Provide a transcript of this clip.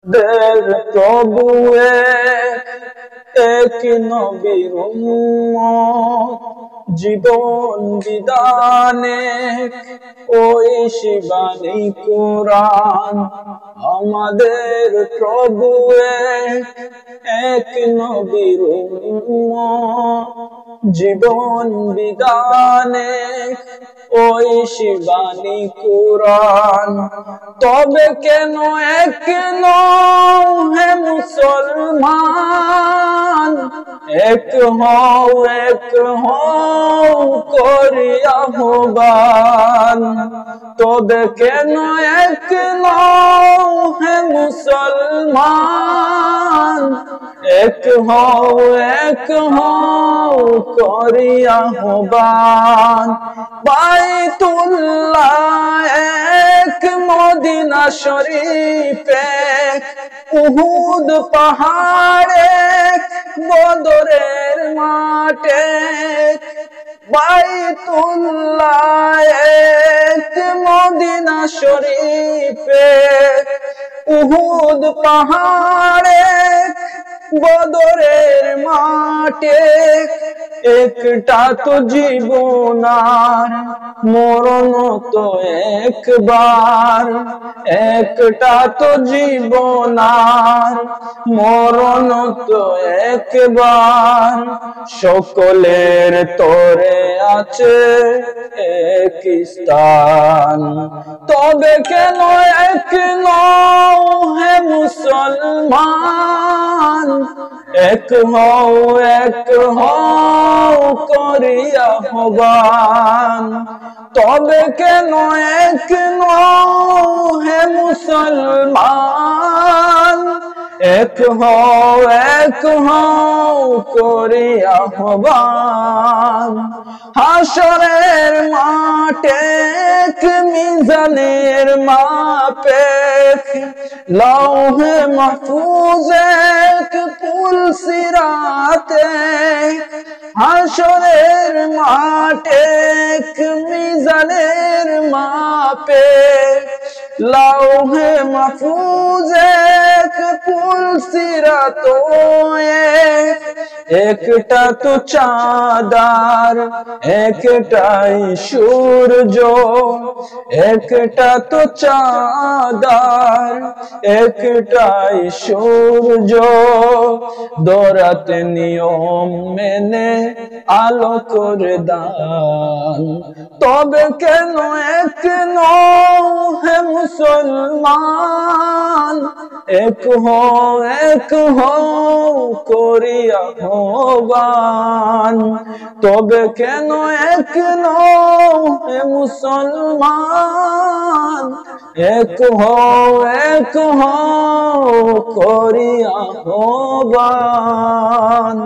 দের প্রভু এক নবীর উম্মত, জীবন বিধানে ওই শিবানী কুরআন। আমাদের প্রভু এক নবীর উম্মত, জীবন বিধানে ওই শিবানী কুরআন। তবে কেন এক নও হে মুসলমান, এক হও করি আহ্বান। তবে কেন এক নও হে মুসলমান, এক হও করি আহ্বান। বাইতুল্লাহ এক, মদিনা শরীফে উহুদ পাহাড়ে, বদরের মাঠে। বাইতুল্লাহ এক, মদিনা শরীফে উহুদ পাহাড়ে, বদরের মাঠে। একটা তো জীবন আর মরণ তো একবার, একটা তো জীবন আর মরণ তো একবার। সকলের তরে আছে এক স্থান। তবে কেন এক নও হে মুসলমান, এক হও করি আহ্বান। তবে কেন এক নও হে মুসলমান, এক হও করি আহ্বান। হাসরের মাঠে মিজানের মাপে, লৌহে মাহফুজে পুল সিরাতে। হাসরের মাঠে মিজানের মাপে, লৌহে মাহফুজে পুল সিরাত। একটা তো চাঁদার একটাই সূর্য, একটা তো চাঁদার একটাই সূর্য। দরাত নিয়ম মেনে আলো করে দান। তবে কেন এক নও হে মুসলমান, এক হও করি আহ্বান। তবে কেন এক নও হে মুসলমান, এক হও করি আহ্বান।